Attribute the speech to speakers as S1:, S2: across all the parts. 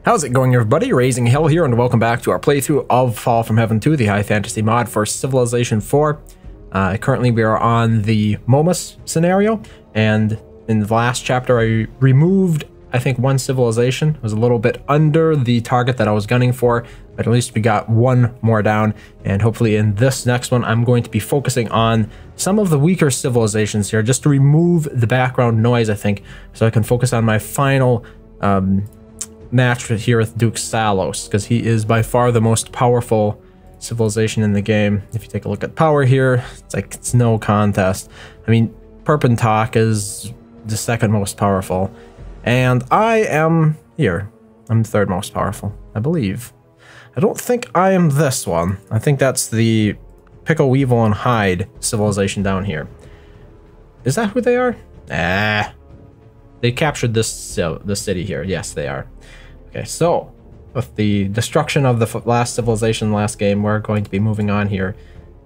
S1: How's it going, everybody? RazingHel here, and welcome back to our playthrough of Fall from Heaven 2, the high fantasy mod for Civilization 4. Currently we are on the Momus scenario, and in the last chapter I removed, I think, one civilization. It was a little bit under the target that I was gunning for, but at least we got one more down, and hopefully in this next one I'm going to be focusing on some of the weaker civilizations here, just to remove the background noise, I think, so I can focus on my final match here with Duke Salos, because he is by far the most powerful civilization in the game. If you take a look at power here, it's no contest. I mean, Perpentok is the second most powerful, and I am here. I'm third most powerful, I believe. I don't think I am this one. I think that's the Pickle, Weevil, and Hide civilization down here. Is that who they are? They captured this city here. Yes, they are. Okay, so with the destruction of the last civilization last game, we're going to be moving on here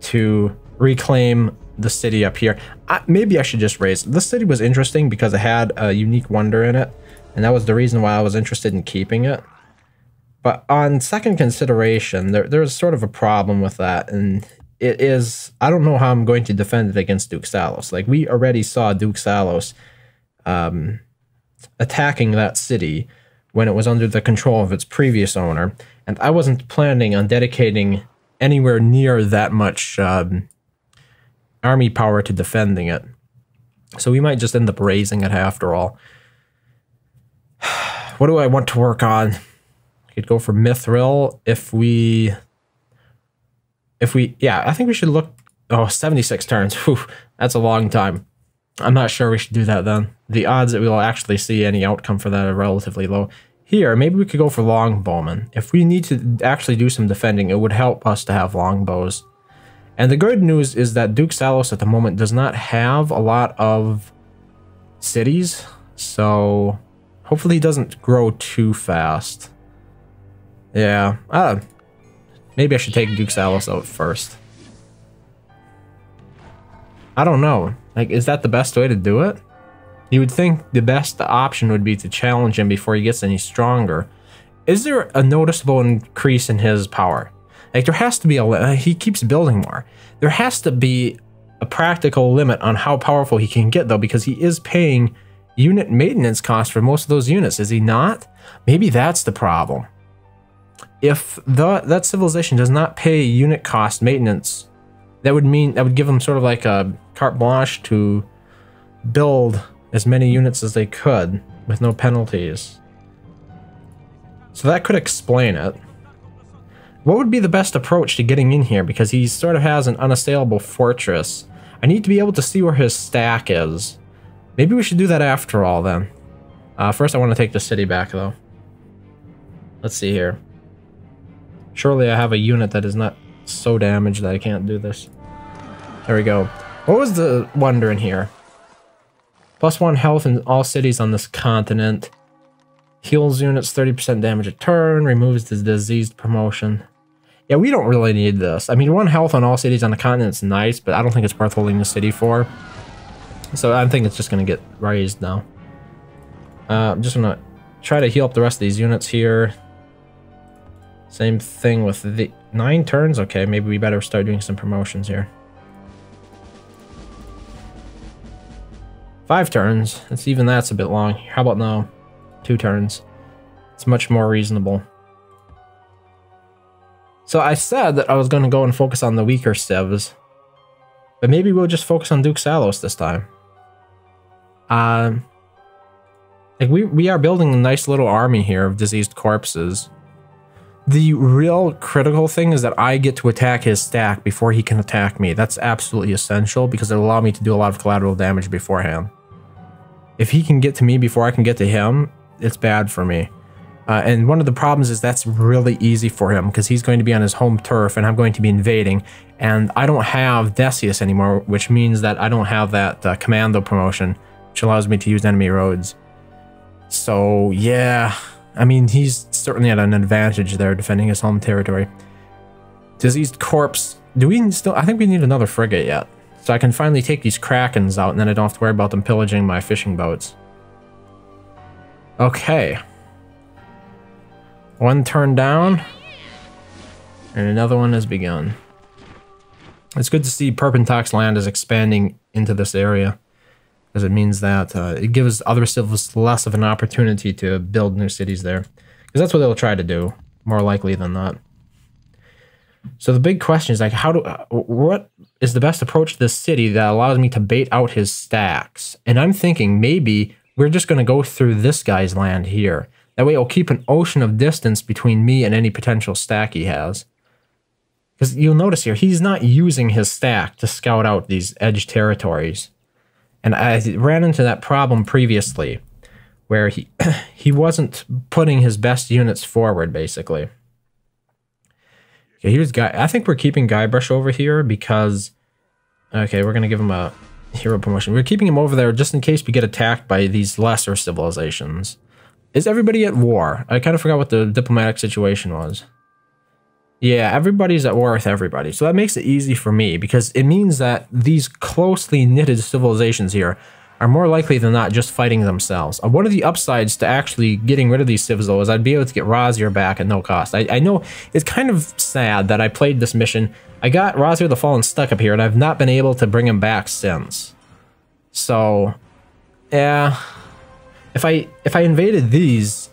S1: to reclaim the city up here. Maybe I should just raise it. This city was interesting because it had a unique wonder in it, and that was the reason why I was interested in keeping it. But on second consideration, there's sort of a problem with that, and it is, I don't know how I'm going to defend it against Duke Salos. Like, we already saw Duke Salos attacking that city when it was under the control of its previous owner, and I wasn't planning on dedicating anywhere near that much army power to defending it. So we might just end up raising it after all. What do I want to work on? I could go for Mithril yeah, I think we should look. 76 turns. Whew, that's a long time. I'm not sure we should do that then. The odds that we'll actually see any outcome for that are relatively low. Here, maybe we could go for longbowmen. If we need to actually do some defending, it would help us to have longbows. And the good news is that Duke Salos at the moment does not have a lot of cities, so hopefully he doesn't grow too fast. Yeah, maybe I should take Duke Salos out first. I don't know. Like, is that the best way to do it? You would think the best option would be to challenge him before he gets any stronger. Is there a noticeable increase in his power? Like, there has to be he keeps building more. There has to be a practical limit on how powerful he can get, though, because he is paying unit maintenance costs for most of those units, is he not? Maybe that's the problem. If that civilization does not pay unit cost maintenance, that would give them sort of like a carte blanche to build as many units as they could with no penalties. So that could explain it. What would be the best approach to getting in here? Because he sort of has an unassailable fortress. I need to be able to see where his stack is. Maybe we should do that after all then. First I want to take the city back though. Let's see here. Surely I have a unit that is not so damaged that I can't do this. There we go. What was the wonder in here? +1 health in all cities on this continent. Heals units 30% damage a turn. Removes the diseased promotion. Yeah, we don't really need this. I mean, 1 health on all cities on the continent is nice, but I don't think it's worth holding the city for. So I think it's just going to get raised now. I'm just going to try to heal up the rest of these units here. Same thing with the 9 turns. Okay, maybe we better start doing some promotions here. 5 turns. That's a bit long. How about now? 2 turns. It's much more reasonable. So I said that I was going to go and focus on the weaker civs, but maybe we'll just focus on Duke Salos this time. Like we are building a nice little army here of diseased corpses. The real critical thing is that I get to attack his stack before he can attack me. That's absolutely essential because it'll allow me to do a lot of collateral damage beforehand. If he can get to me before I can get to him, it's bad for me. And one of the problems is that's really easy for him because he's going to be on his home turf and I'm going to be invading. And I don't have Decius anymore, which means that I don't have that commando promotion, which allows me to use enemy roads. So yeah, I mean, he's certainly at an advantage there defending his home territory. Diseased corpse. Do we still? I think we need another frigate yet. So I can finally take these Krakens out and then I don't have to worry about them pillaging my fishing boats. Okay. One turn down. And another one has begun. It's good to see Perpentok's land is expanding into this area. Because it means that it gives other civils less of an opportunity to build new cities there. Because that's what they'll try to do, more likely than not. So the big question is, like, what is the best approach to this city that allows me to bait out his stacks? And I'm thinking maybe we're just going to go through this guy's land here. That way it'll keep an ocean of distance between me and any potential stack he has. Because you'll notice here, he's not using his stack to scout out these edge territories. And I ran into that problem previously, where he wasn't putting his best units forward, basically. Okay, here's Guy. I think we're keeping Guybrush over here because... Okay, we're going to give him a hero promotion. We're keeping him over there just in case we get attacked by these lesser civilizations. Is everybody at war? I kind of forgot what the diplomatic situation was. Yeah, everybody's at war with everybody. So that makes it easy for me because it means that these closely knitted civilizations here are more likely than not just fighting themselves. One of the upsides to actually getting rid of these civs, though, is I'd be able to get Razir back at no cost. I know it's kind of sad that I played this mission. I got Razir the Fallen stuck up here, and I've not been able to bring him back since. So, yeah. If I invaded these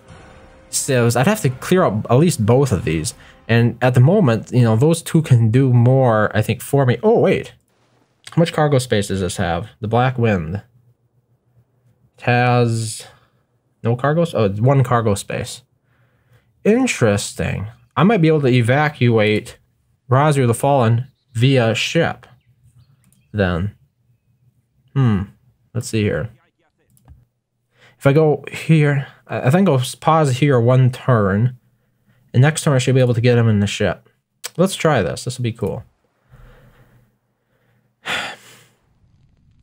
S1: civs, I'd have to clear up at least both of these. And at the moment, you know, those two can do more, I think, for me. Oh, wait. How much cargo space does this have? The Black Wind. It has no cargo. Oh, it's one cargo space. Interesting. I might be able to evacuate Razir the Fallen via ship. Then. Let's see here. If I go here, I think I'll pause here one turn. And next turn I should be able to get him in the ship. Let's try this. This will be cool.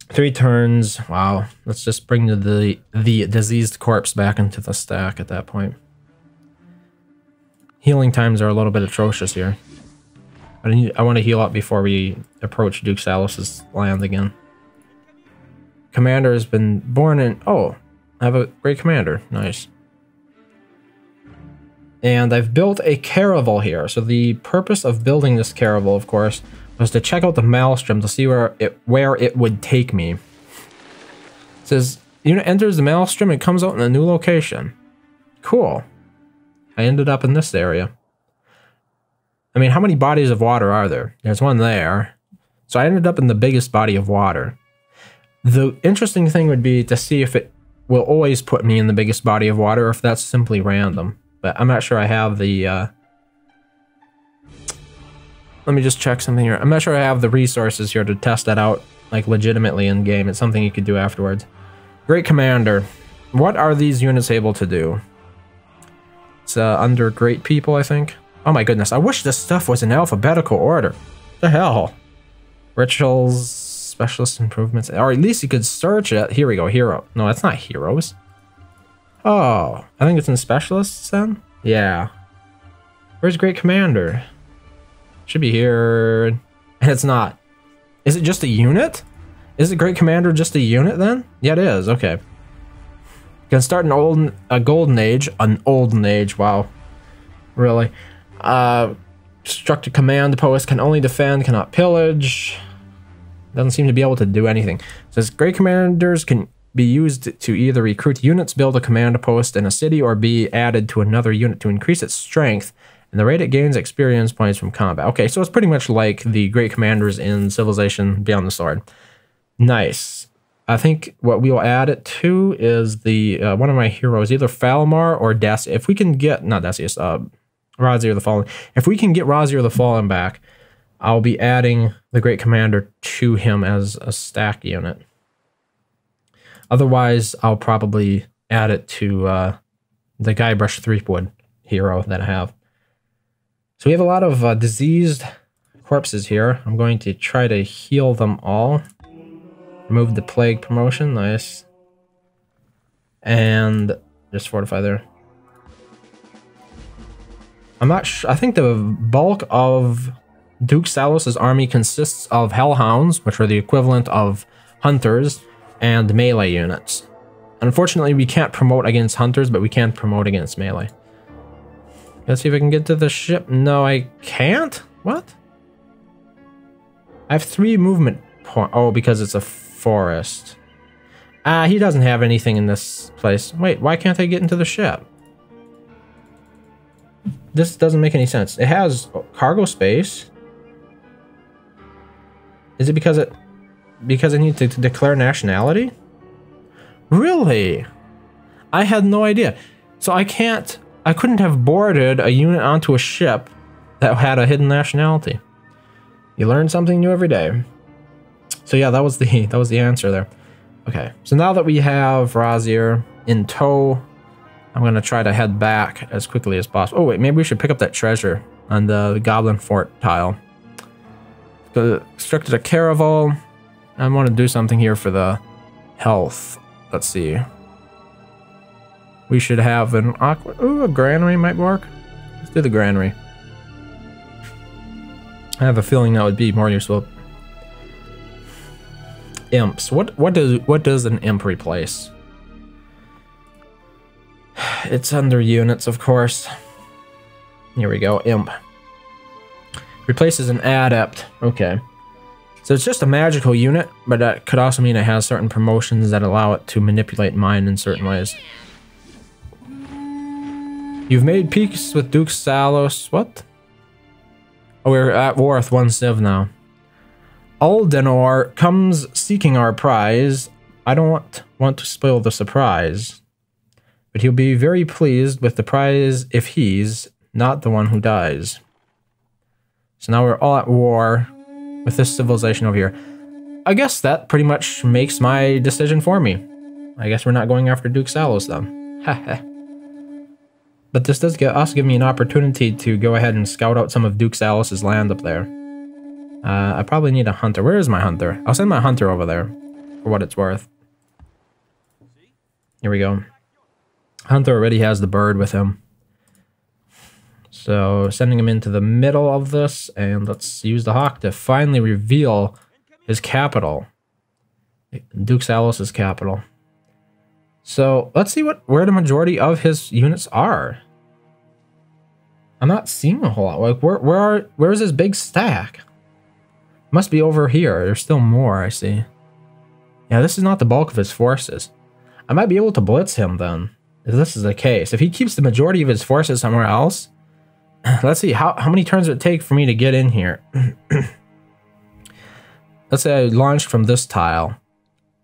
S1: 3 turns. Wow. Let's just bring the diseased corpse back into the stack at that point. Healing times are a little bit atrocious here. I want to heal up before we approach Duke Salus's land again. Commander has been born in... Oh, I have a great commander. Nice. And I've built a caravel here. So the purpose of building this caravel, of course, was to check out the Maelstrom to see where it would take me. It says, unit enters the Maelstrom and comes out in a new location. Cool. I ended up in this area. I mean, how many bodies of water are there? There's one there. So I ended up in the biggest body of water. The interesting thing would be to see if it will always put me in the biggest body of water or if that's simply random. But I'm not sure I have the... Let me just check something here. I'm not sure I have the resources here to test that out, like, legitimately in-game. It's something you could do afterwards. Great Commander. What are these units able to do? It's under Great People, I think. Oh my goodness, I wish this stuff was in alphabetical order. The hell? Rituals, Specialist Improvements, or at least you could search it. Here we go, Hero. No, that's not Heroes. Oh, I think it's in Specialists then? Yeah. Where's Great Commander? Should be here. And it's not. Is it just a unit? Is it Great Commander just a unit then? Yeah, it is. Okay. Can start a golden age. An olden age. Wow. Really. Construct a command post. Can only defend. Cannot pillage. Doesn't seem to be able to do anything. It says Great Commanders can be used to either recruit units, build a command post in a city, or be added to another unit to increase its strength and the rate it gains experience points from combat. Okay, so it's pretty much like the Great Commanders in Civilization Beyond the Sword. Nice. I think what we'll add it to is the one of my heroes, either Falmar or Des. If we can get, not Decius, Razir the Fallen. If we can get Razir the Fallen back, I'll be adding the Great Commander to him as a stack unit. Otherwise, I'll probably add it to the Guybrush Threepwood hero that I have. So we have a lot of diseased corpses here. I'm going to try to heal them all. Remove the plague promotion, nice. And just fortify there. I'm not sure. I think the bulk of Duke Salus's army consists of Hellhounds, which are the equivalent of Hunters, and melee units. Unfortunately, we can't promote against Hunters, but we can promote against melee. Let's see if I can get to the ship. No, I can't? What? I have 3 movement points. Oh, because it's a forest. He doesn't have anything in this place. Wait, why can't I get into the ship? This doesn't make any sense. It has cargo space. Is it because I need to declare nationality? Really? I had no idea. So I couldn't have boarded a unit onto a ship that had a hidden nationality. You learn something new every day. So yeah, that was the answer there. Okay, so now that we have Razir in tow, I'm gonna try to head back as quickly as possible. Oh wait, maybe we should pick up that treasure on the Goblin Fort tile. Constructed a caravel. I want to do something here for the health. Let's see. We should have an aqua. Ooh, a granary might work. Let's do the granary. I have a feeling that would be more useful. Imps. What does an imp replace? It's under units, of course. Here we go. Imp. Replaces an adept. Okay. So it's just a magical unit, but that could also mean it has certain promotions that allow it to manipulate mind in certain ways. You've made peace with Duke Salos. What? Oh, we're at war with 1 civ now. Aldenor comes seeking our prize. I don't want to spoil the surprise, but he'll be very pleased with the prize if he's not the one who dies. So now we're all at war with this civilization over here. I guess that pretty much makes my decision for me. I guess we're not going after Duke Salos then. Haha. But this does also give me an opportunity to go ahead and scout out some of Duke Salos' land up there. I probably need a hunter. Where is my hunter? I'll send my hunter over there for what it's worth. Here we go. Hunter already has the bird with him. So sending him into the middle of this, and let's use the hawk to finally reveal his capital. Duke Salos' capital. So let's see where the majority of his units are. I'm not seeing a whole lot. Like where's his big stack? Must be over here. There's still more, I see. Yeah, this is not the bulk of his forces. I might be able to blitz him then, if this is the case. If he keeps the majority of his forces somewhere else. Let's see, how many turns would it take for me to get in here? Let's say I launched from this tile.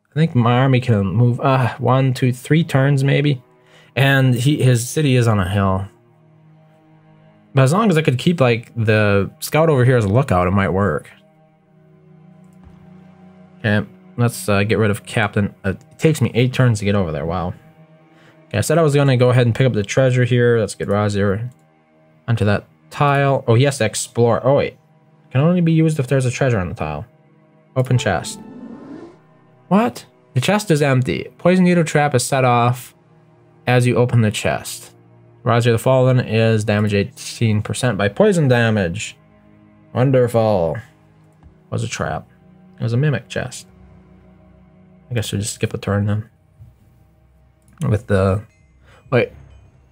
S1: I think my army can move 1, 2, 3 turns maybe. And his city is on a hill. But as long as I could keep like the scout over here as a lookout, it might work. Okay, let's get rid of Captain. It takes me 8 turns to get over there, wow. Okay, I said I was going to go ahead and pick up the treasure here. Let's get Razir onto that tile. Oh, he has to explore. Oh, wait. Can only be used if there's a treasure on the tile. Open chest. What? The chest is empty. Poison needle trap is set off as you open the chest. Razir the Fallen is damage 18% by poison damage. Wonderful. Was a trap. It was a mimic chest. I guess we'll just skip a turn then. With the... Wait.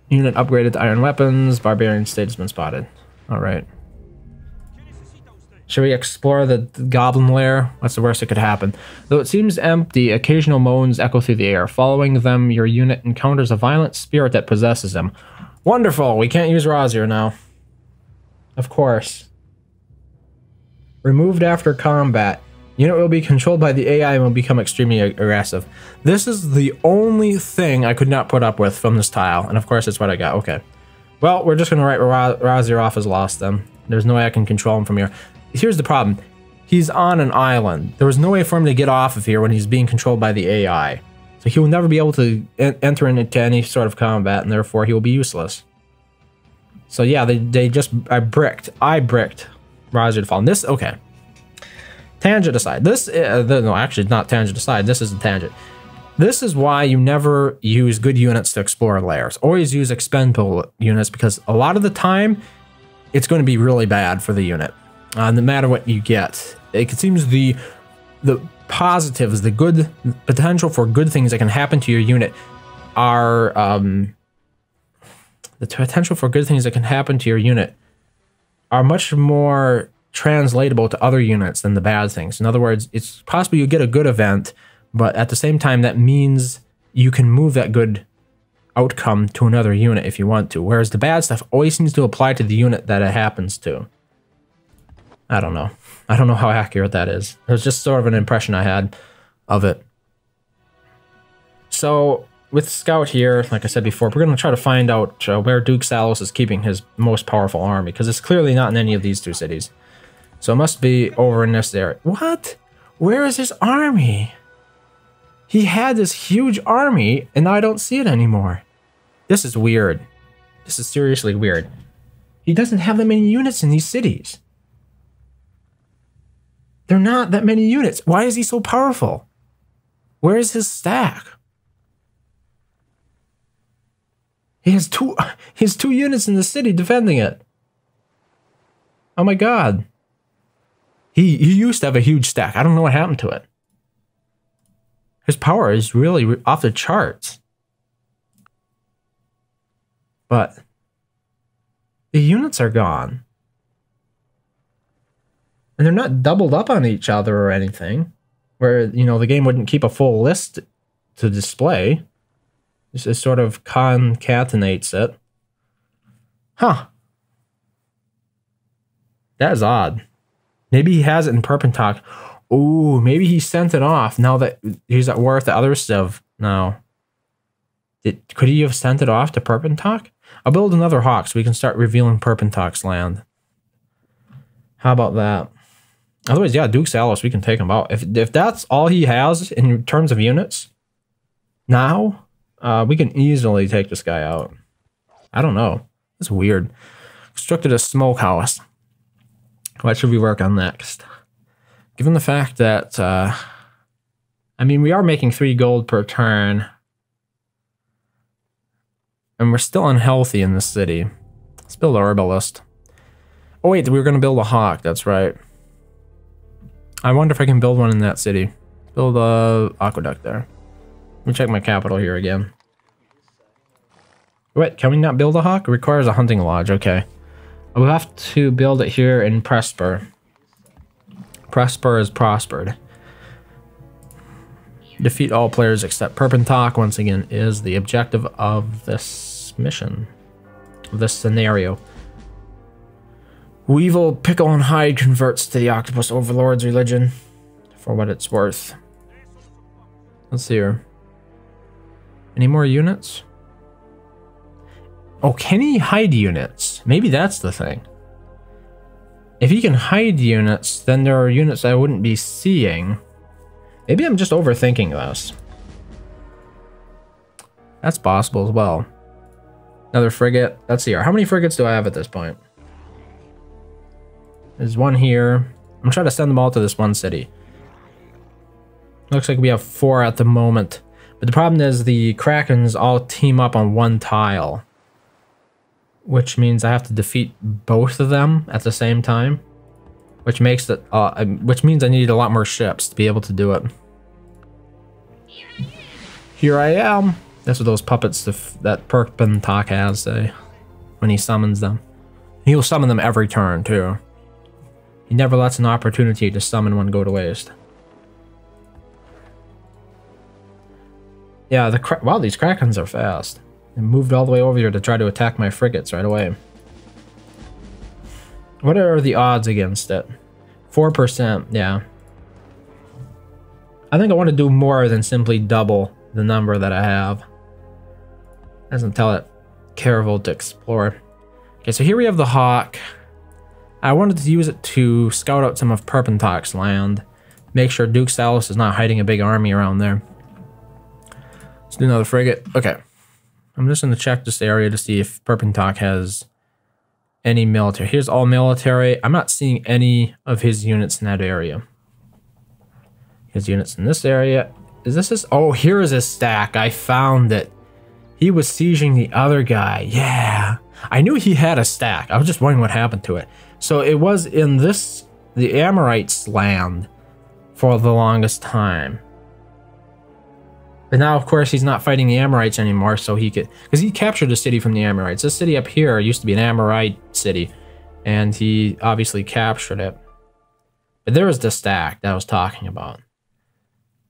S1: Unit upgraded to iron weapons. Barbarian state has been spotted. Alright. Should we explore the goblin lair? What's the worst that could happen? Though it seems empty, occasional moans echo through the air. Following them, your unit encounters a violent spirit that possesses him. Wonderful! We can't use Razir now. Of course. Removed after combat. Unit will be controlled by the AI and will become extremely aggressive. This is the only thing I could not put up with from this tile. And of course, it's what I got. Okay. Well, we're just going to write Razir off as lost then. There's no way I can control him from here. Here's the problem. He's on an island. There was no way for him to get off of here when he's being controlled by the AI. So he will never be able to enter into any sort of combat, and therefore he will be useless. So yeah, I bricked Razir to fall. And this, okay. Tangent aside, this, no, actually not tangent aside, this is a tangent. This is why you never use good units to explore lairs. Always use expendable units, because a lot of the time, it's going to be really bad for the unit. No matter what you get. It seems the positives, the good potential for good things that can happen to your unit are the potential for good things that can happen to your unit are much more translatable to other units than the bad things. In other words, it's possible you get a good event, but at the same time, that means you can move that good outcome to another unit if you want to, whereas the bad stuff always seems to apply to the unit that it happens to. I don't know. I don't know how accurate that is. It was just sort of an impression I had of it. So with Scout here, like I said before, we're going to try to find out where Duke Salos is keeping his most powerful army, because it's clearly not in any of these two cities. So it must be over in this area. What? Where is his army? He had this huge army, and now I don't see it anymore. This is weird. This is seriously weird. He doesn't have that many units in these cities. They're not that many units. Why is he so powerful? Where is his stack? He has two units in the city defending it. Oh my god. He used to have a huge stack. I don't know what happened to it. His power is really off the charts. But the units are gone. And they're not doubled up on each other or anything, where, you know, the game wouldn't keep a full list to display. It just sort of concatenates it. Huh. That is odd. Maybe he has it in Perpentock. Ooh, maybe he sent it off now that he's at war with the other Civ. No. Could he have sent it off to Perpentock? I'll build another hawk so we can start revealing Perpentock's land. How about that? Otherwise, yeah, Duke Salos, we can take him out. If that's all he has in terms of units, now, we can easily take this guy out. I don't know. It's weird. Constructed a smokehouse. What should we work on next? Given the fact that, I mean, we are making 3 gold per turn. And we're still unhealthy in this city. Let's build an herbalist. Oh wait, we were going to build a hawk. That's right. I wonder if I can build one in that city. Build a aqueduct there. Let me check my capital here again. Wait, can we not build a hawk? It requires a hunting lodge. Okay. We'll have to build it here in Presper. Presper is prospered. Defeat all players except Perpentock, once again, is the objective of this mission. Of this scenario. Weevil, Pickle, and Hide converts to the Octopus Overlord's religion. For what it's worth. Let's see here. Any more units? Oh, can he hide units? Maybe that's the thing. If he can hide units, then there are units I wouldn't be seeing. Maybe I'm just overthinking this. That's possible as well. Another frigate. Let's see here. How many frigates do I have at this point? There's one here. I'm trying to send them all to this one city. Looks like we have 4 at the moment. But the problem is the Krakens all team up on one tile. Which means I have to defeat both of them at the same time. Which makes it, which means I need a lot more ships to be able to do it. Here I am. That's what those puppets that Perpentock has say when he summons them. He'll summon them every turn too. He never lets an opportunity to summon one go to waste. Yeah, wow, these Krakens are fast. They moved all the way over here to try to attack my frigates right away. What are the odds against it? 4%, yeah. I think I want to do more than simply double the number that I have. Doesn't tell it Caravel to explore. Okay, so here we have the Hawk. I wanted to use it to scout out some of Perpentock's land. Make sure Duke Salos is not hiding a big army around there. Let's do another frigate. Okay. I'm just going to check this area to see if Perpentock has any military. Here's all military. I'm not seeing any of his units in that area. His units in this area. Is this his? Oh, here is his stack. I found it. He was sieging the other guy. Yeah. I knew he had a stack. I was just wondering what happened to it. So it was in this, the Amorites' land for the longest time. But now, of course, he's not fighting the Amorites anymore, so he could... Because he captured a city from the Amorites. This city up here used to be an Amorite city, and he obviously captured it. But there was the stack that I was talking about.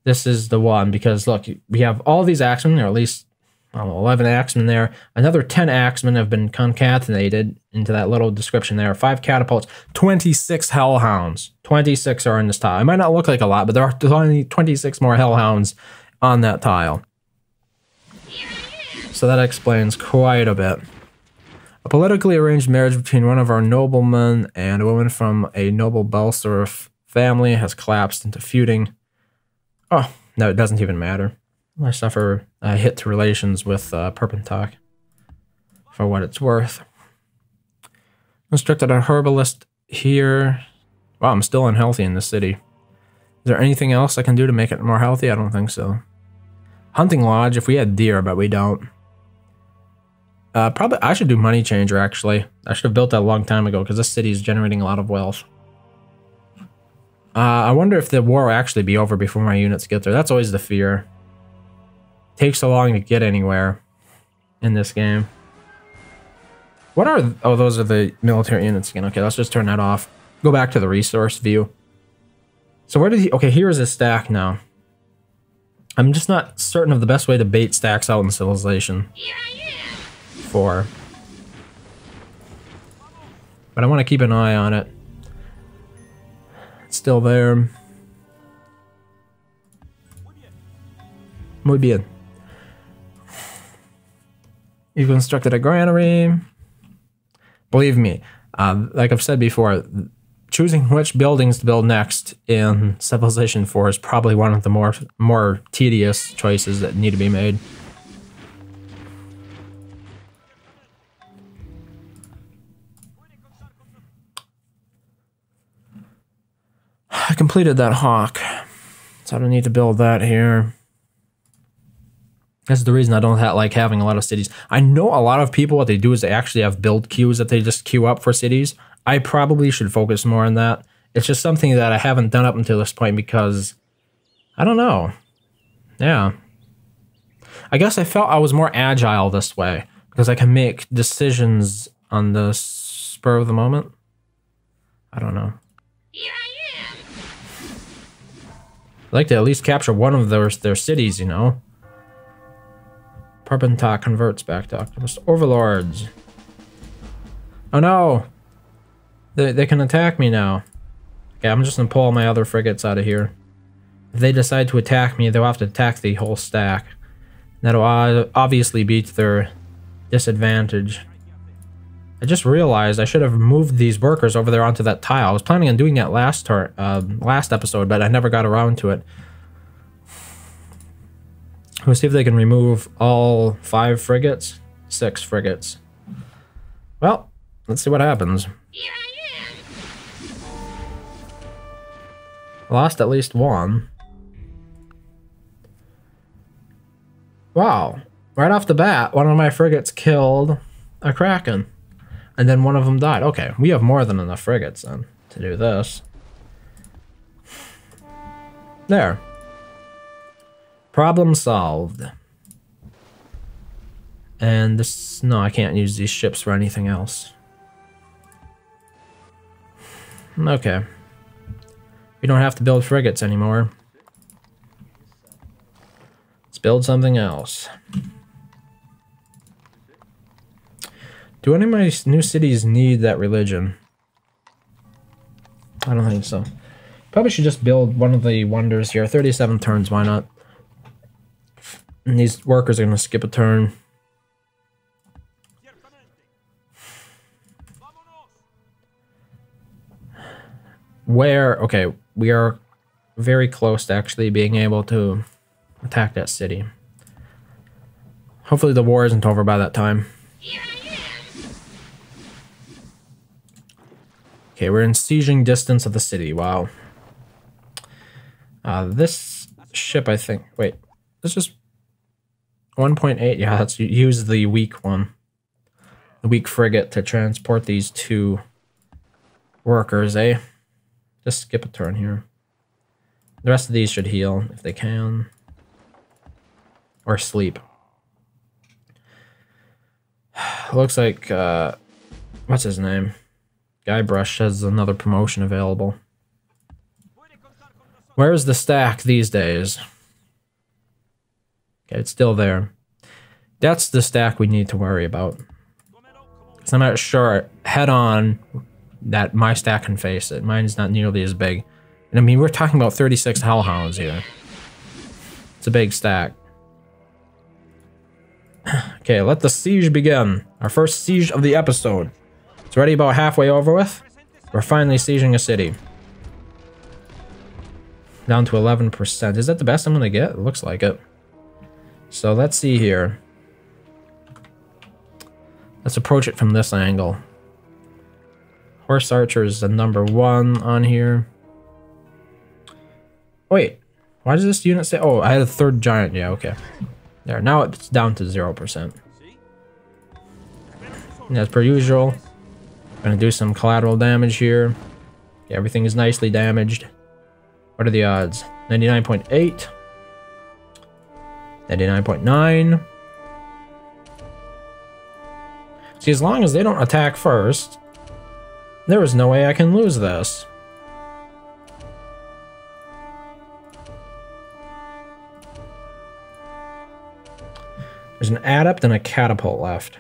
S1: This is the one, because look, we have all these axemen, or at least 11 axemen there. Another 10 axemen have been concatenated into that little description there. 5 catapults, 26 hellhounds. 26 are in this tile. It might not look like a lot, but there are only 26 more hellhounds on that tile. So that explains quite a bit. A politically arranged marriage between one of our noblemen and a woman from a noble Belserf family has collapsed into feuding. Oh, no, it doesn't even matter. I suffer a hit to relations with Perpentock, for what it's worth. Constructed a herbalist here. Wow, I'm still unhealthy in this city. Is there anything else I can do to make it more healthy? I don't think so. Hunting lodge, if we had deer, but we don't. Probably, I should do money changer, actually. I should have built that a long time ago, because this city is generating a lot of wealth. I wonder if the war will actually be over before my units get there. That's always the fear. Takes so long to get anywhere in this game. What are... Oh, those are the military units again. Okay, let's just turn that off. Go back to the resource view. So where did he... Okay, here's his stack now. I'm just not certain of the best way to bait stacks out in Civilization 4. But I want to keep an eye on it. It's still there. Muy bien. You've constructed a granary. Believe me, like I've said before, choosing which buildings to build next in Civilization 4 is probably one of the more tedious choices that need to be made. I completed that hawk, so I don't need to build that here. That's the reason I don't like having a lot of cities. I know a lot of people, what they do is they actually have build queues that they just queue up for cities. I probably should focus more on that. It's just something that I haven't done up until this point because, I don't know. Yeah. I guess I felt I was more agile this way because I can make decisions on the spur of the moment. I don't know. Here I am. I'd like to at least capture one of their cities, you know. Perpentock converts back to Octopus Overlords. Oh no! They can attack me now. Okay, I'm just gonna pull all my other frigates out of here. If they decide to attack me, they'll have to attack the whole stack. That'll obviously be to their disadvantage. I just realized I should have moved these workers over there onto that tile. I was planning on doing that last episode, but I never got around to it. We'll see if they can remove all 5 frigates. 6 frigates. Well, let's see what happens. Here I am. Lost at least 1. Wow. Right off the bat, one of my frigates killed a Kraken. And then one of them died. Okay, we have more than enough frigates then to do this. There. Problem solved. And this... No, I can't use these ships for anything else. Okay. We don't have to build frigates anymore. Let's build something else. Do any of my new cities need that religion? I don't think so. Probably should just build one of the wonders here. 37 turns, why not? And these workers are going to skip a turn. Where? Okay, we are very close to actually being able to attack that city. Hopefully the war isn't over by that time. Okay, we're in sieging distance of the city. Wow. This ship, I think... Wait, this is 1.8. Yeah, let's use the weak one. The weak frigate to transport these 2 workers, eh? Just skip a turn here. The rest of these should heal if they can. or sleep. Looks like, what's his name? Guybrush has another promotion available. Where's the stack these days? Okay, it's still there. That's the stack we need to worry about. Because I'm not sure head on that my stack can face it. Mine's not nearly as big. And I mean, we're talking about 36 Hellhounds here. It's a big stack. Okay, let the siege begin. Our first siege of the episode. It's already about halfway over with. We're finally sieging a city. Down to 11%. Is that the best I'm gonna get? It looks like it. So let's see here. Let's approach it from this angle. Horse Archer is the #1 on here. Wait, why does this unit say? Oh, I had a 3rd giant. Yeah, okay. There, now it's down to 0%. And as per usual, I'm gonna do some collateral damage here. Yeah, everything is nicely damaged. What are the odds? 99.8. 99.9. See, as long as they don't attack first, there is no way I can lose this. There's an adept and a catapult left.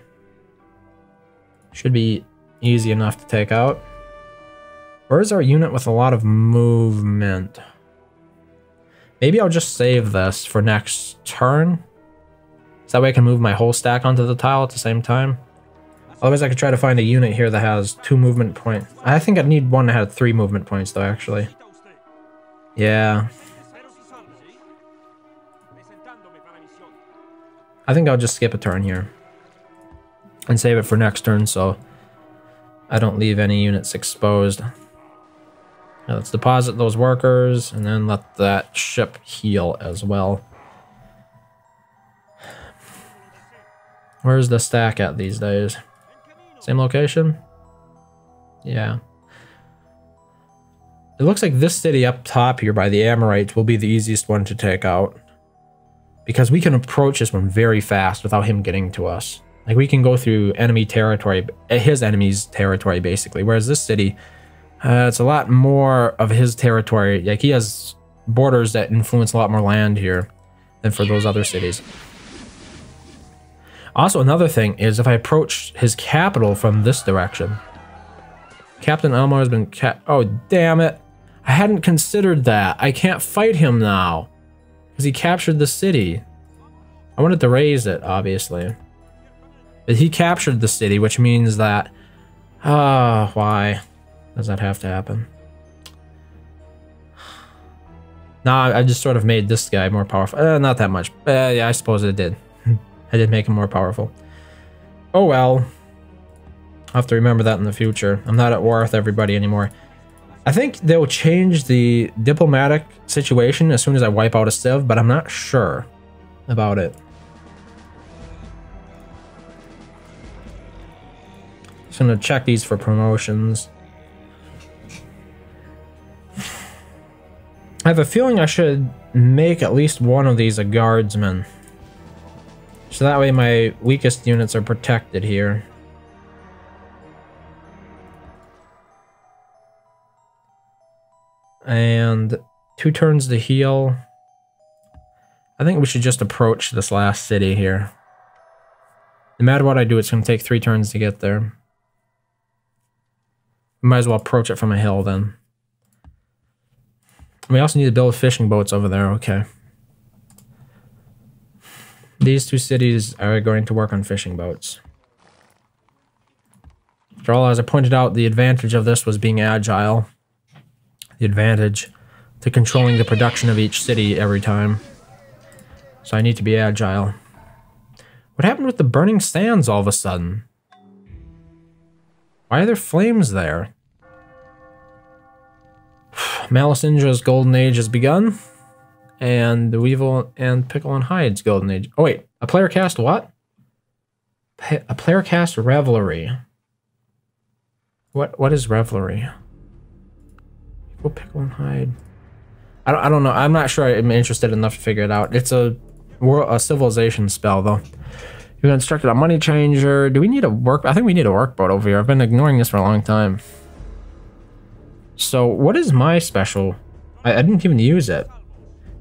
S1: Should be easy enough to take out. Where's our unit with a lot of movement? Maybe I'll just save this for next turn. So that way I can move my whole stack onto the tile at the same time. Otherwise I could try to find a unit here that has 2 movement points. I think I'd need one that had 3 movement points though, actually. Yeah. I think I'll just skip a turn here. And save it for next turn so I don't leave any units exposed. Now let's deposit those workers and then let that ship heal as well. Where's the stack at these days? Same location? Yeah. It looks like this city up top here by the Amorites will be the easiest one to take out. Because we can approach this one very fast without him getting to us. Like, we can go through enemy territory, his enemy's territory, basically. Whereas this city, it's a lot more of his territory. Like, he has borders that influence a lot more land here than for those other cities. Also, another thing is if I approach his capital from this direction. Captain Elmore has been oh, damn it. I hadn't considered that. I can't fight him now. Because he captured the city. I wanted to raise it, obviously. But he captured the city, which means that... why does that have to happen? Nah, I just sort of made this guy more powerful. Not that much. Yeah, I suppose it did. I did make him more powerful. Oh well. I'll have to remember that in the future. I'm not at war with everybody anymore. I think they'll change the diplomatic situation as soon as I wipe out a civ, but I'm not sure about it. Just gonna check these for promotions. I have a feeling I should make at least one of these a guardsman. So that way my weakest units are protected here. And 2 turns to heal. I think we should just approach this last city here. No matter what I do, it's going to take 3 turns to get there. Might as well approach it from a hill then. We also need to build fishing boats over there, okay. These 2 cities are going to work on fishing boats. After all, as I pointed out, the advantage of this was being agile. The advantage to controlling the production of each city every time. So I need to be agile. What happened with the burning sands all of a sudden? Why are there flames there? Malicindra's golden age has begun. And the Weevil and Pickle and Hyde's golden age. Oh wait, a player cast what? A player cast Revelry. What is Revelry? Pickle and Hyde. I don't know. I'm not sure I'm interested enough to figure it out. It's a a civilization spell, though. You constructed a money changer. Do we need a work? I think we need a workboat over here. I've been ignoring this for a long time. So what is my special? I didn't even use it.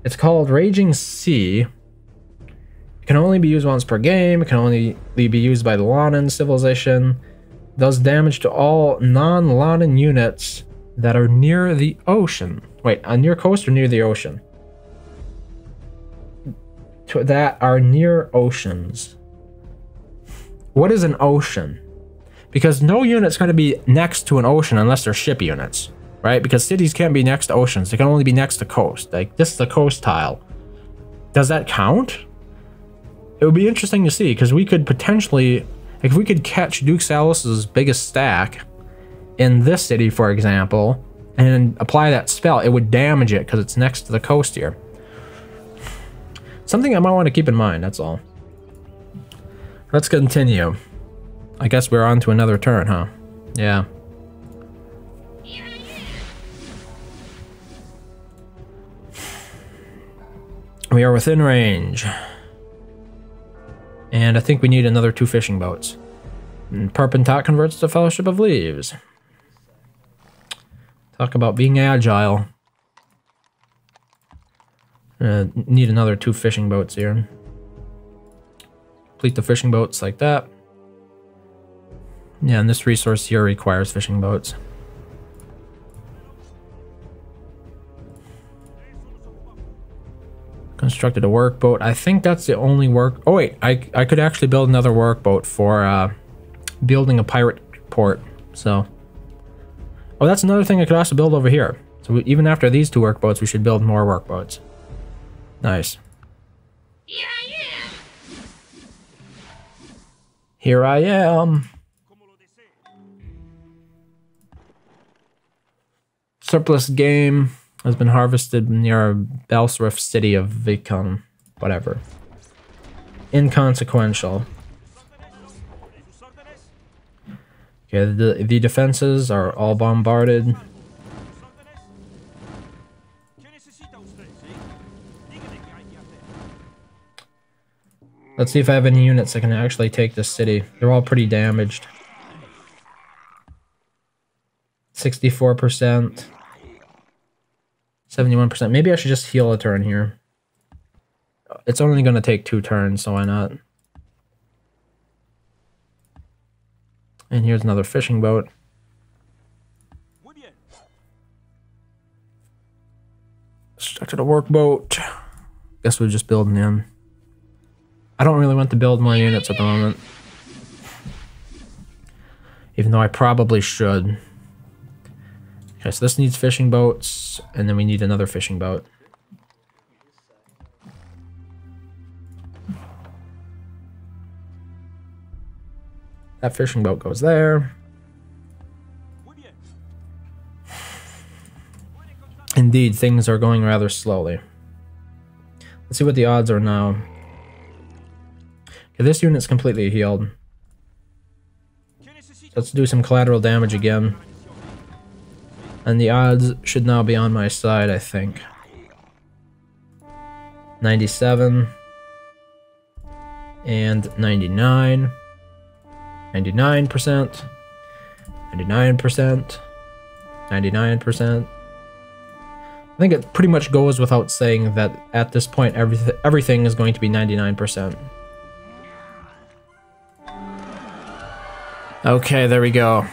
S1: It's called Raging Sea. It can only be used once per game. It can only be used by the Lanin civilization. Does damage to all non-Lanin units that are near the ocean. Wait, near coast or near the ocean? That are near oceans. What is an ocean? Because no unit's going to be next to an ocean unless they're ship units, right? Because cities can't be next to oceans. They can only be next to coast. Like, this is the coast tile. Does that count? It would be interesting to see, because we could potentially, if we could catch Duke Salus's biggest stack in this city, for example, and apply that spell, it would damage it because it's next to the coast here. Something I might want to keep in mind, that's all. Let's continue. I guess we're on to another turn, huh? Yeah. We are within range. And I think we need another 2 fishing boats. And Perpentot converts to Fellowship of Leaves. Talk about being agile. Need another 2 fishing boats here. Complete the fishing boats like that. Yeah, and this resource here requires fishing boats. Constructed a workboat. I think that's the only work. Oh wait, I could actually build another workboat for building a pirate port. So, oh, that's another thing I could also build over here. So even after these 2 workboats, we should build more workboats. Nice.
S2: Here I am.
S1: Here I am. Surplus game has been harvested near Belsrif city of Vicon. Whatever. Inconsequential. Okay, the defenses are all bombarded. Let's see if I have any units that can actually take this city. They're all pretty damaged. 64%. 71%. Maybe I should just heal a turn here. It's only going to take 2 turns, so why not? And here's another fishing boat. Structured a workboat. Guess we're just building in. I don't really want to build more units at the moment. Even though I probably should. Okay, so this needs fishing boats, and then we need another fishing boat. That fishing boat goes there. Indeed, things are going rather slowly. Let's see what the odds are now. Okay, this unit's completely healed. Let's do some collateral damage again. And the odds should now be on my side, I think. 97. And 99. 99%. 99%. 99%. I think it pretty much goes without saying that at this point everything is going to be 99%. Okay, there we go.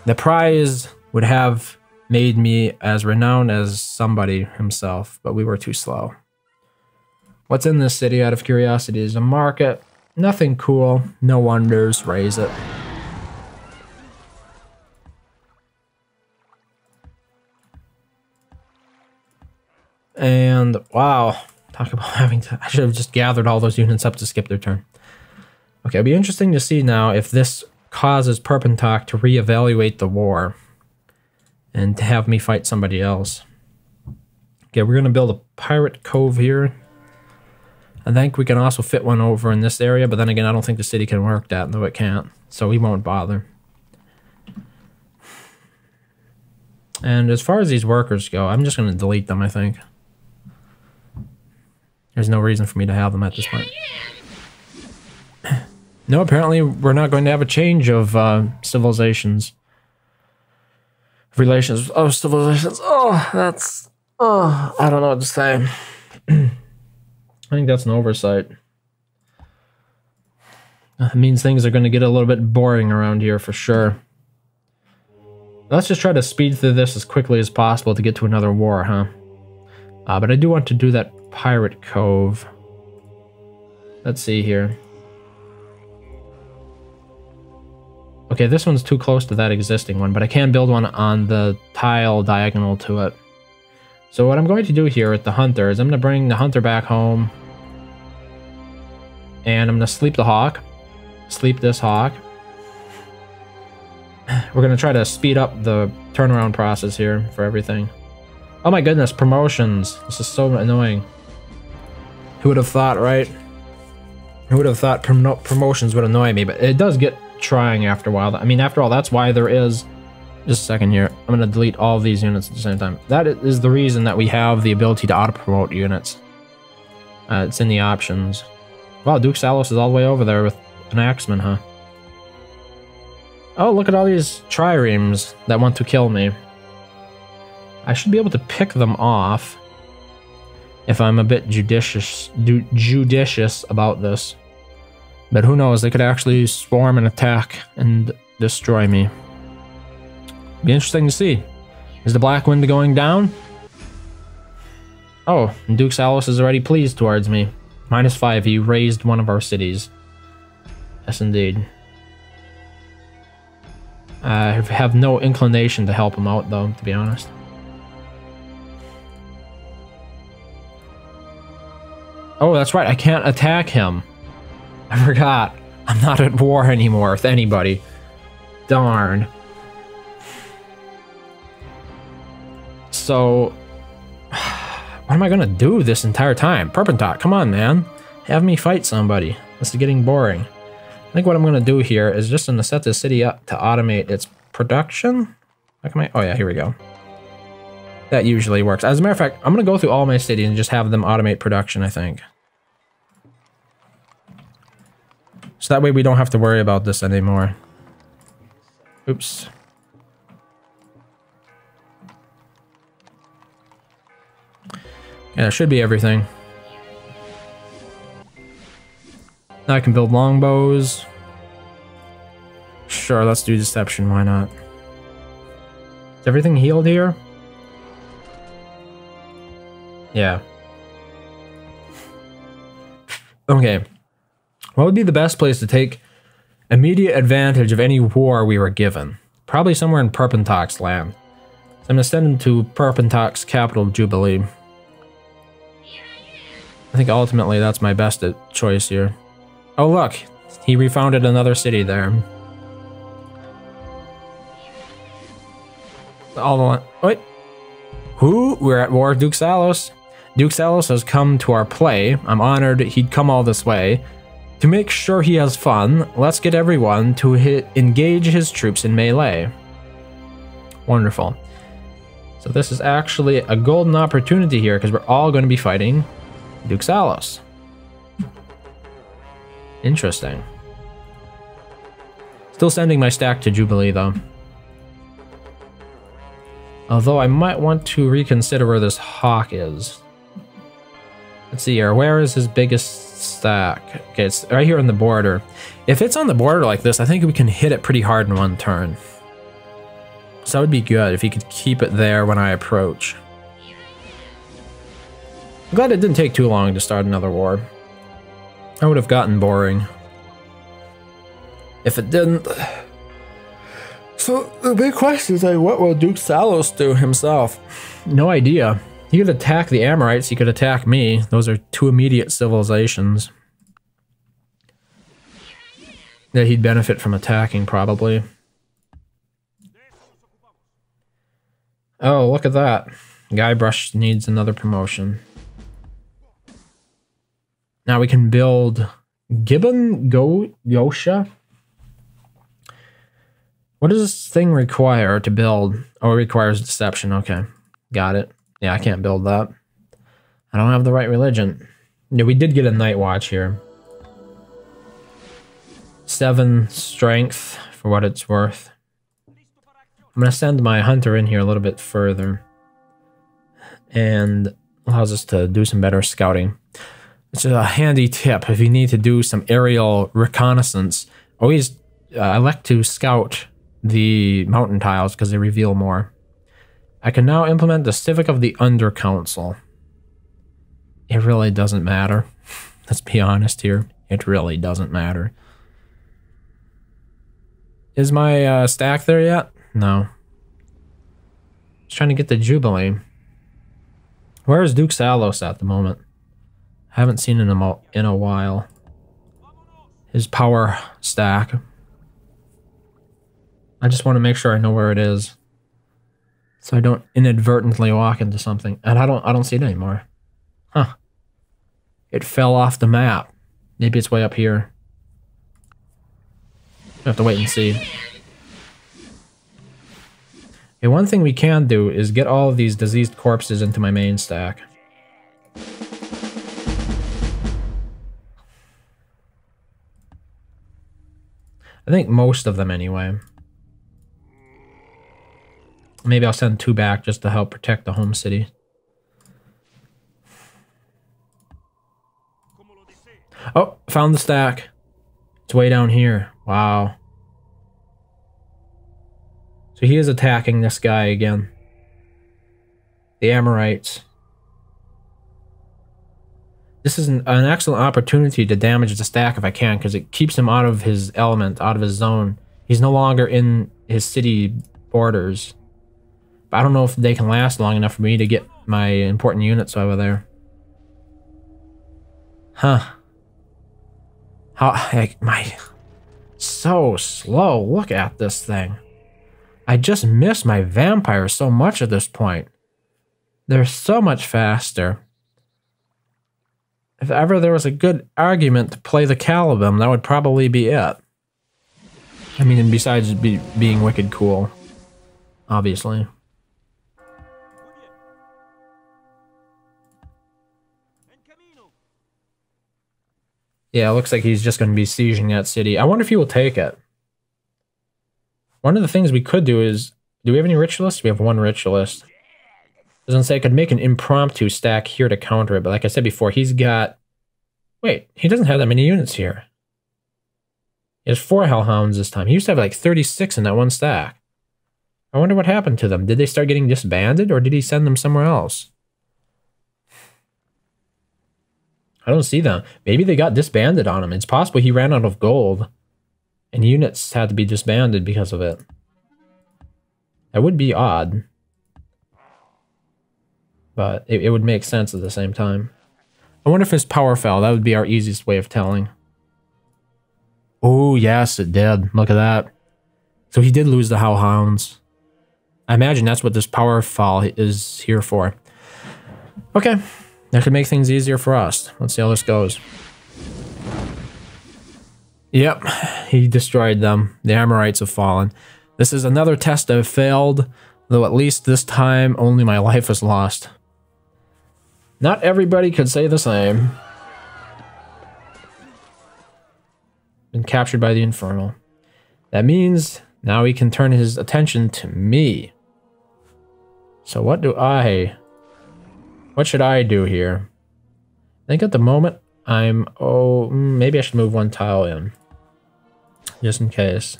S1: The prize would have made me as renowned as somebody himself, but we were too slow. What's in this city, out of curiosity, is a market. Nothing cool, no wonders, raise it. And wow, talk about having to, I should have just gathered all those units up to skip their turn. Okay, it'll be interesting to see now if this causes Perpentot to reevaluate the war and to have me fight somebody else. Okay, we're gonna build a pirate cove here. I think we can also fit one over in this area, but then again, I don't think the city can work that, though it can't, so we won't bother. And as far as these workers go, I'm just gonna delete them, I think. There's no reason for me to have them at this point.
S2: Yeah.
S1: No, apparently we're not going to have a change of civilizations. Relations of civilizations. Oh, that's... Oh, I don't know what to say. I think that's an oversight. It means things are going to get a little bit boring around here for sure. Let's just try to speed through this as quickly as possible to get to another war, huh? But I do want to do that pirate cove. Let's see here. Okay, this one's too close to that existing one, but I can build one on the tile diagonal to it. So what I'm going to do here with the hunter is I'm going to bring the hunter back home. And I'm going to sleep the hawk. Sleep this hawk. We're going to try to speed up the turnaround process here for everything. Oh my goodness, promotions. This is so annoying. Who would have thought, right? Who would have thought promotions would annoy me, but it does get trying after a while. I mean, after all, that's why there is... Just a second here. I'm going to delete all of these units at the same time. That is the reason that we have the ability to auto-promote units. It's in the options. Wow, Duke Salos is all the way over there with an axeman, huh? Oh, look at all these triremes that want to kill me. I should be able to pick them off if I'm a bit judicious about this. But who knows, they could actually swarm and attack and destroy me. Be interesting to see. Is the Black Wind going down? Oh, and Duke Salos is already pleased towards me. -5, he raised one of our cities. Yes, indeed. I have no inclination to help him out, though, to be honest. Oh, that's right, I can't attack him. I forgot. I'm not at war anymore with anybody. Darn. So, what am I gonna do this entire time? Perpentot, come on, man. Have me fight somebody. This is getting boring. I think what I'm gonna do here is just gonna set this city up to automate its production. How can I? Oh yeah, here we go. That usually works. As a matter of fact, I'm gonna go through all my cities and just have them automate production, I think. So that way we don't have to worry about this anymore. Oops. Yeah, that should be everything. Now I can build longbows. Sure, let's do deception, why not? Is everything healed here? Yeah. Okay. What would be the best place to take immediate advantage of any war we were given? Probably somewhere in Perpentok's land. So I'm gonna send him to Perpentok's capital, Jubilee. I think ultimately that's my best choice here. Oh look, he refounded another city there. Wait. Who? We're at war with Duke Salos. Duke Salos has come to our play. I'm honored he'd come all this way. To make sure he has fun, let's get everyone to engage his troops in melee. Wonderful. So this is actually a golden opportunity here because we're all going to be fighting Duke Salos. Interesting. Still sending my stack to Jubilee though. Although I might want to reconsider where this hawk is. Let's see here, where is his biggest stack? Okay, it's right here on the border. If it's on the border like this, I think we can hit it pretty hard in one turn. So that would be good if he could keep it there when I approach. I'm glad it didn't take too long to start another war. That would have gotten boring if it didn't. So the big question is, like, what will Duke Salos do himself? No idea. He could attack the Amorites, he could attack me. Those are two immediate civilizations that he'd benefit from attacking, probably. Oh, look at that. Guybrush needs another promotion. Now we can build Gibbon Gosha. What does this thing require to build? Oh, it requires deception. Okay, got it. Yeah, I can't build that. I don't have the right religion. Yeah, we did get a night watch here. 7 strength for what it's worth. I'm gonna send my hunter in here a little bit further, and allows us to do some better scouting. It's a handy tip if you need to do some aerial reconnaissance. Always elect to scout the mountain tiles because they reveal more. I can now implement the Civic of the Under Council. It really doesn't matter. Let's be honest here. It really doesn't matter. Is my stack there yet? No. Just trying to get the Jubilee. Where is Duke Salos at the moment? I haven't seen him in a while. His power stack. I just want to make sure I know where it is, so I don't inadvertently walk into something. And I don't see it anymore. Huh. It fell off the map. Maybe it's way up here. I have to wait and see. Okay, one thing we can do is get all of these diseased corpses into my main stack. I think most of them anyway. Maybe I'll send 2 back just to help protect the home city. Oh, found the stack. It's way down here. Wow. So he is attacking this guy again. The Amorites. This is an excellent opportunity to damage the stack if I can, because it keeps him out of his element, out of his zone. He's no longer in his city borders. But I don't know if they can last long enough for me to get my important units over there. Huh. How heck, so slow. Look at this thing. I just miss my vampires so much at this point. They're so much faster. If ever there was a good argument to play the Caliban, that would probably be it. I mean, and besides being wicked cool, obviously. Yeah, it looks like he's just going to be sieging that city. I wonder if he will take it. One of the things we could do is... Do we have any ritualists? We have 1 ritualist. I was going to say I could make an impromptu stack here to counter it, but like I said before, he's got... Wait, he doesn't have that many units here. He has 4 Hellhounds this time. He used to have like 36 in that one stack. I wonder what happened to them. Did they start getting disbanded, or did he send them somewhere else? I don't see them. Maybe they got disbanded on him. It's possible he ran out of gold, and units had to be disbanded because of it. That would be odd. But it would make sense at the same time. I wonder if his power fell. That would be our easiest way of telling. Oh, yes, it did. Look at that. So he did lose the Hellhounds. I imagine that's what this power fall is here for. Okay. That could make things easier for us. Let's see how this goes. Yep. He destroyed them. The Amorites have fallen. This is another test I've failed, though at least this time only my life was lost. Not everybody could say the same. Been captured by the Infernal. That means now he can turn his attention to me. So what should I do here? I think at the moment I'm... Oh, maybe I should move 1 tile in. Just in case.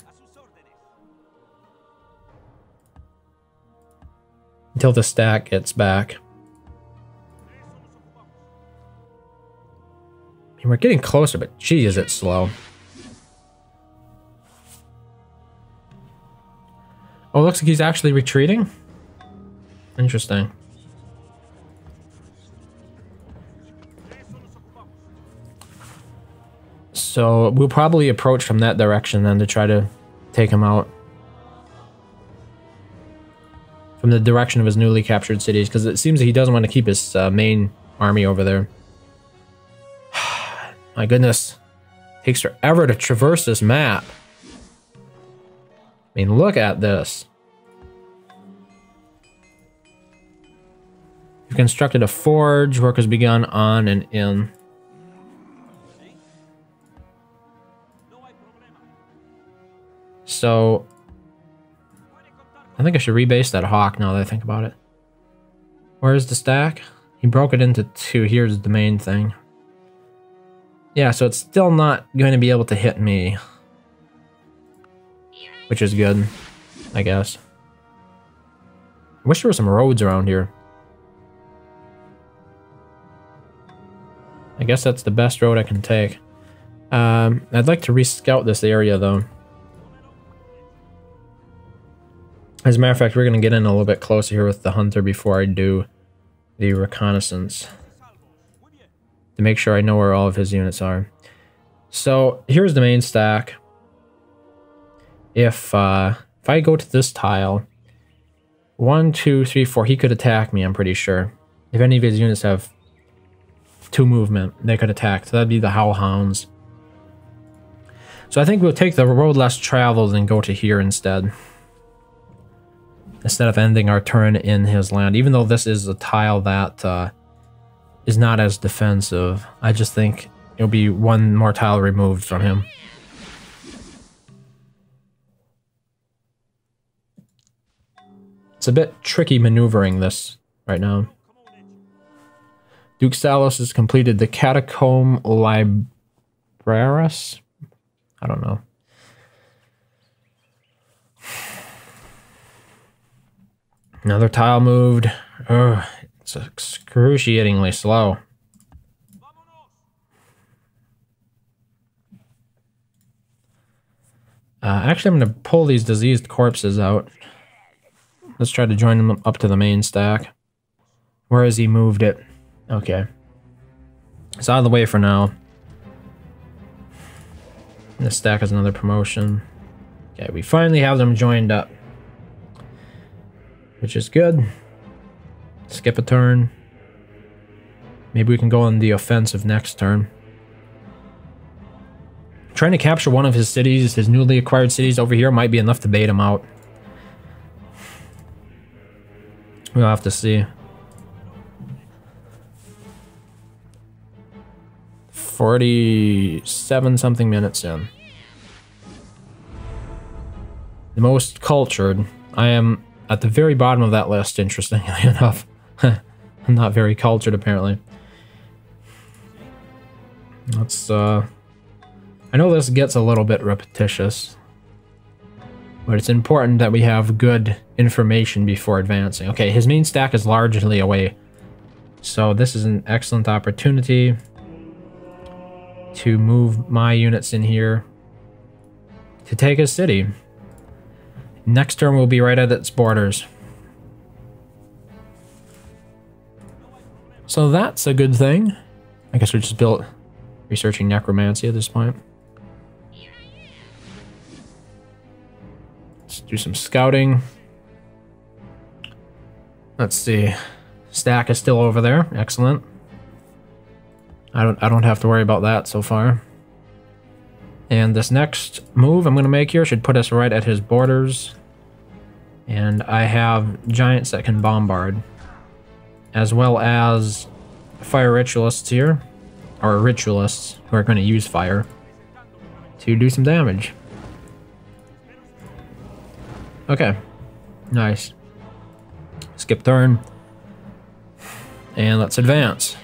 S1: Until the stack gets back. I mean, we're getting closer, but gee, is it slow. Oh, it looks like he's actually retreating. Interesting. So we'll probably approach from that direction then to try to take him out. From the direction of his newly captured cities, because it seems that he doesn't want to keep his main army over there. My goodness. It takes forever to traverse this map. I mean, look at this. We've constructed a forge. Work has begun on and in. So I think I should rebase that hawk now that I think about it. Where's the stack? He broke it into 2. Here's the main thing. Yeah, so it's still not going to be able to hit me. Which is good, I guess. I wish there were some roads around here. I guess that's the best road I can take. I'd like to re-scout this area, though. As a matter of fact, we're going to get in a little bit closer here with the hunter before I do the reconnaissance. To make sure I know where all of his units are. So, here's the main stack. If I go to this tile, 1, 2, 3, 4, he could attack me, I'm pretty sure. If any of his units have 2 movement, they could attack. So that'd be the Howlhounds. So I think we'll take the road less traveled and go to here instead. Instead of ending our turn in his land. Even though this is a tile that is not as defensive, I just think it'll be 1 more tile removed from him. It's a bit tricky maneuvering this right now. Duke Salos has completed the Catacomb Libraris. I don't know. Another tile moved. Ugh, it's excruciatingly slow. Actually, I'm going to pull these diseased corpses out. Let's try to join them up to the main stack. Where has he moved it? Okay. It's out of the way for now. This stack has another promotion. Okay, we finally have them joined up. Which is good. Skip a turn. Maybe we can go on the offensive next turn. Trying to capture one of his cities, his newly acquired cities over here, might be enough to bait him out. We'll have to see. 47 something minutes in. The most cultured. I am at the very bottom of that list, interestingly enough. I'm not very cultured, apparently. Let's, I know this gets a little bit repetitious, but it's important that we have good information before advancing. Okay, his main stack is largely away, so this is an excellent opportunity to move my units in here to take his city. Next turn will be right at its borders. So that's a good thing. I guess we just built researching necromancy at this point. Let's do some scouting. Let's see. Stack is still over there. Excellent. I don't have to worry about that so far. And this next move I'm going to make here should put us right at his borders. And I have giants that can bombard. As well as fire ritualists here. Or ritualists who are going to use fire to do some damage. Okay. Nice. Skip turn. And let's advance.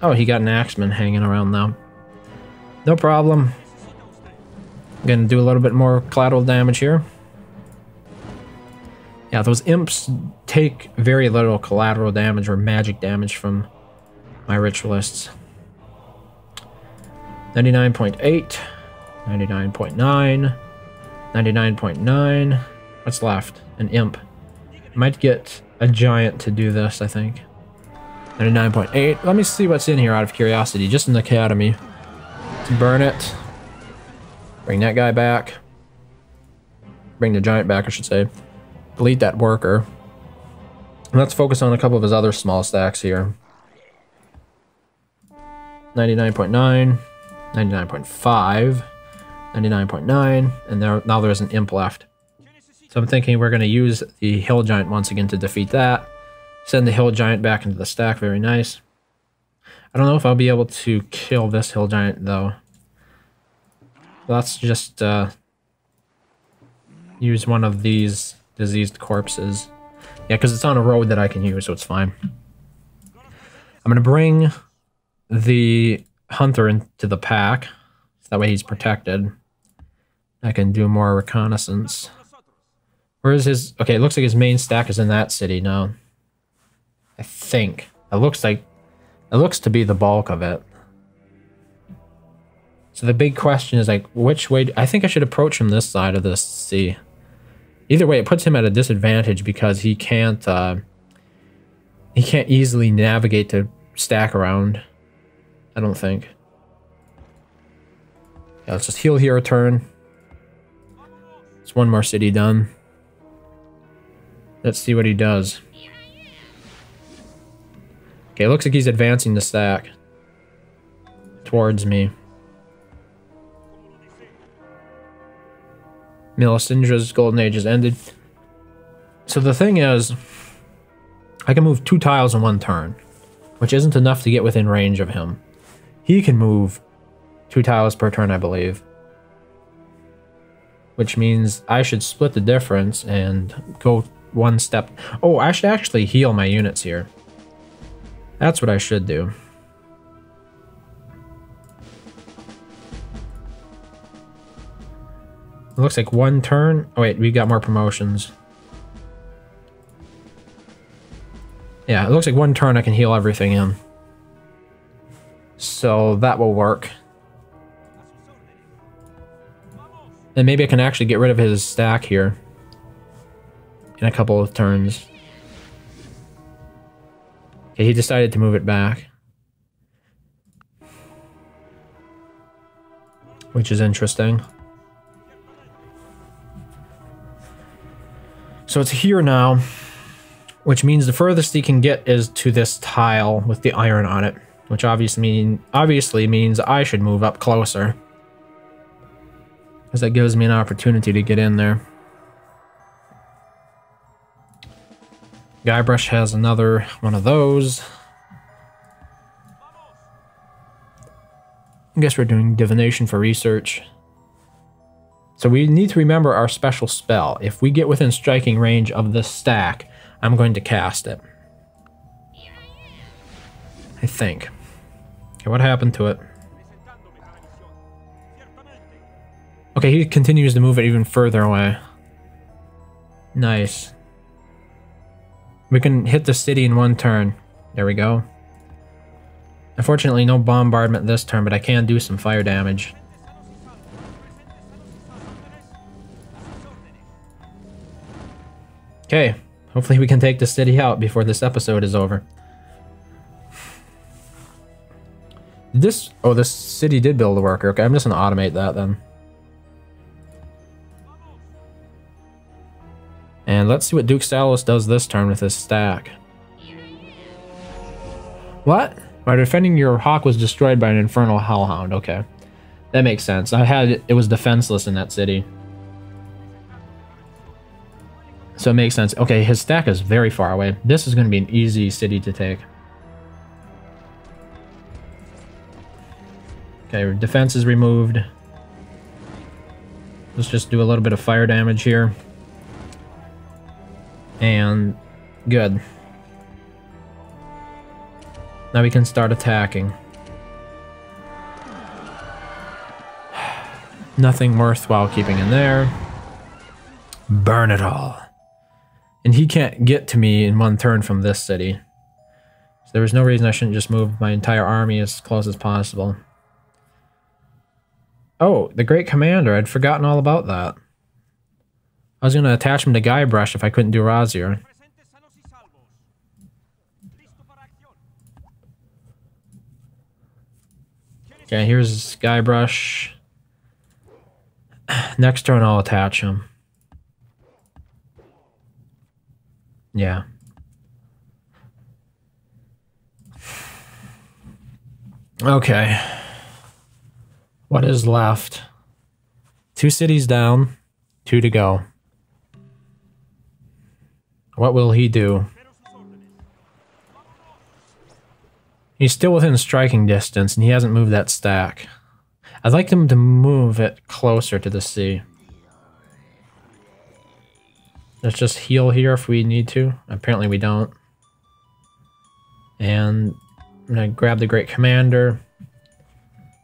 S1: Oh, he got an axeman hanging around now. No problem. I'm gonna do a little bit more collateral damage here. Yeah, those imps take very little collateral damage or magic damage from my ritualists. 99.8, 99.9, 99.9. What's left? An imp. Might get a giant to do this, I think. 99.8. Let me see what's in here out of curiosity. Just an academy. Let's burn it. Bring that guy back. Bring the giant back, I should say. Delete that worker. And let's focus on a couple of his other small stacks here. 99.9, 99.5, 99.9, and now there's an imp left. So I'm thinking we're going to use the hill giant once again to defeat that. Send the hill giant back into the stack, very nice. I don't know if I'll be able to kill this hill giant though. Let's just use one of these diseased corpses. Yeah, because it's on a road that I can use, so it's fine. I'm going to bring the hunter into the pack, so that way he's protected. I can do more reconnaissance. Where is his... Okay, it looks like his main stack is in that city now. I think. It looks to be the bulk of it. So the big question is, like, which way... I think I should approach him this side of this sea. Either way, it puts him at a disadvantage because he can't easily navigate to stack around. I don't think. Yeah, let's just heal here a turn. It's one more city done. Let's see what he does. Okay, it looks like he's advancing the stack towards me. Melissendra's golden age has ended. So the thing is, I can move 2 tiles in 1 turn, which isn't enough to get within range of him. He can move 2 tiles per turn, I believe. Which means I should split the difference and go 1 step. Oh, I should actually heal my units here. That's what I should do. It looks like 1 turn. Oh wait, we got more promotions. Yeah, it looks like 1 turn I can heal everything in. So that will work. And maybe I can actually get rid of his stack here in a couple of turns. Okay, he decided to move it back, which is interesting. So it's here now, which means the furthest he can get is to this tile with the iron on it, which obviously means I should move up closer, because that gives me an opportunity to get in there. Guybrush has another one of those. I guess we're doing divination for research. So we need to remember our special spell. If we get within striking range of this stack, I'm going to cast it. I think. Okay, what happened to it? Okay, he continues to move it even further away. Nice. We can hit the city in 1 turn. There we go. Unfortunately, no bombardment this turn, but I can do some fire damage. Okay, hopefully we can take the city out before this episode is over. This city did build a worker. Okay, I'm just gonna automate that then. And let's see what Duke Salus does this turn with his stack. What? By defending, your hawk was destroyed by an infernal hellhound. Okay, that makes sense. It was defenseless in that city, so it makes sense. Okay, his stack is very far away. This is going to be an easy city to take. Okay, defense is removed. Let's just do a little bit of fire damage here. And good. Now we can start attacking. Nothing worthwhile keeping in there. Burn it all. And he can't get to me in 1 turn from this city. So there was no reason I shouldn't just move my entire army as close as possible. Oh, the Great Commander. I'd forgotten all about that. I was going to attach him to Guybrush if I couldn't do Razier. Okay, here's Guybrush. Next turn I'll attach him. Yeah. Okay. What is left? 2 cities down, 2 to go. What will he do? He's still within striking distance, and he hasn't moved that stack. I'd like them to move it closer to the sea. Let's just heal here if we need to. Apparently we don't. And I'm gonna grab the Great Commander.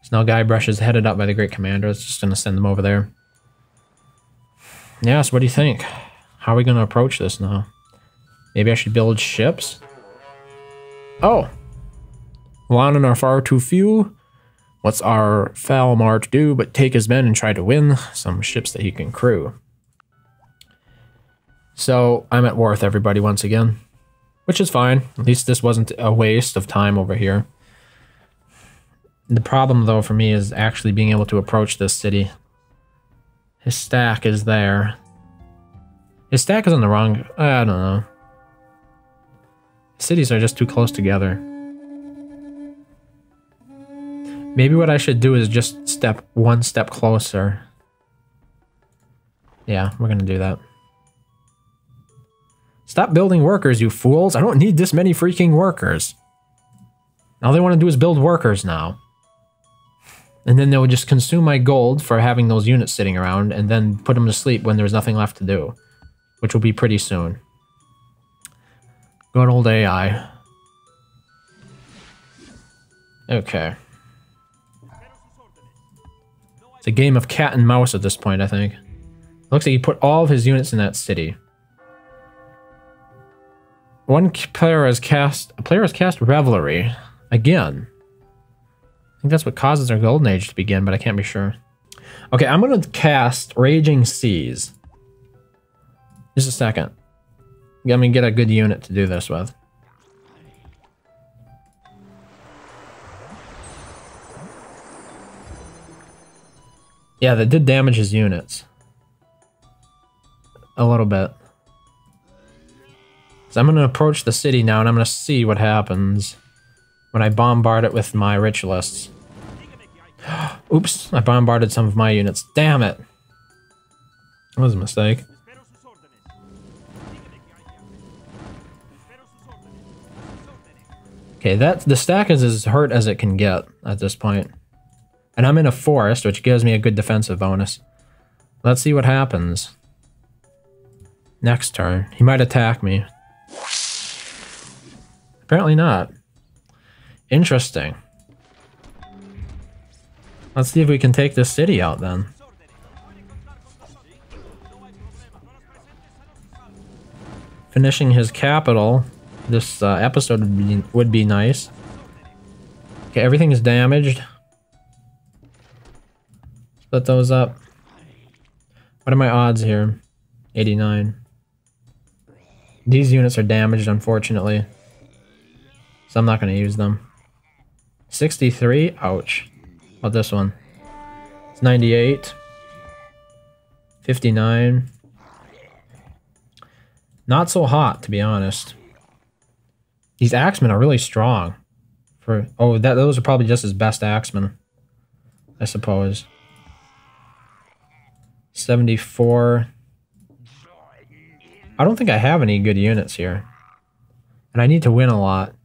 S1: So now Guybrush is headed up by the Great Commander. It's just gonna send them over there. Yeah, so what do you think? How are we gonna approach this now? Maybe I should build ships? Oh! Land are far too few. What's our Falmar to do but take his men and try to win some ships that he can crew? So, I'm at war with everybody once again. Which is fine. At least this wasn't a waste of time over here. The problem, though, for me is actually being able to approach this city. His stack is there. His stack is on the wrong... I don't know. Cities are just too close together. Maybe what I should do is just one step closer. Yeah, we're gonna do that. Stop building workers, you fools! I don't need this many freaking workers. All they want to do is build workers now. And then they would just consume my gold for having those units sitting around and then put them to sleep when there's nothing left to do. Which will be pretty soon. Good old AI. Okay. It's a game of cat and mouse at this point, I think. Looks like he put all of his units in that city. A player has cast Revelry. Again. I think that's what causes our Golden Age to begin, but I can't be sure. Okay, I'm going to cast Raging Seas. Just a second. Let me get a good unit to do this with. Yeah, that did damage his units. A little bit. So I'm going to approach the city now, and I'm going to see what happens when I bombard it with my ritualists. Oops, I bombarded some of my units. Damn it. That was a mistake. Okay, the stack is as hurt as it can get at this point. And I'm in a forest, which gives me a good defensive bonus. Let's see what happens. Next turn. He might attack me. Apparently not. Interesting. Let's see if we can take this city out then. Finishing his capital this episode would be nice. Okay, everything is damaged. Split those up. What are my odds here? 89. These units are damaged, unfortunately. So I'm not going to use them. 63? Ouch. How about this one? It's 98. 59. Not so hot, to be honest. These axemen are really strong. Those are probably just his best axemen, I suppose. 74. I don't think I have any good units here. And I need to win a lot.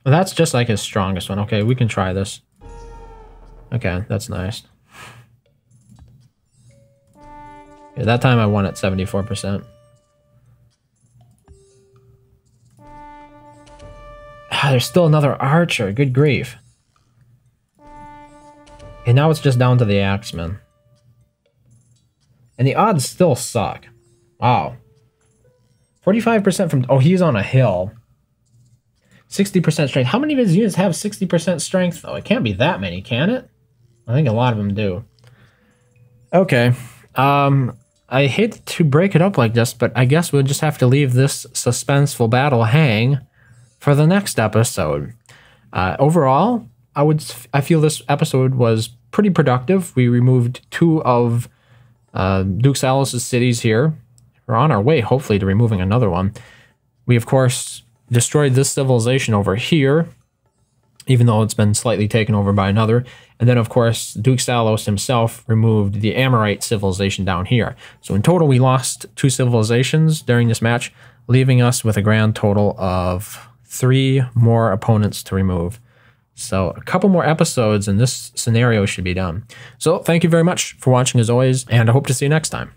S1: Well, that's just like his strongest one. Okay, we can try this. Okay, that's nice. Yeah, that time I won at 74%. There's still another archer. Good grief. Okay, now it's just down to the axemen. And the odds still suck. Wow. 45% from... Oh, he's on a hill. 60% strength. How many of his units have 60% strength, though? It can't be that many, can it? I think a lot of them do. Okay. I hate to break it up like this, but I guess we'll just have to leave this suspenseful battle hang for the next episode. Overall, I feel this episode was pretty productive. We removed 2 of Duke Salos' cities here. We're on our way, hopefully, to removing another one. We, of course, destroyed this civilization over here, even though it's been slightly taken over by another. And then, of course, Duke Salos himself removed the Amorite civilization down here. So in total, we lost 2 civilizations during this match, leaving us with a grand total of 3 more opponents to remove. So a couple more episodes and this scenario should be done. So thank you very much for watching as always, and I hope to see you next time.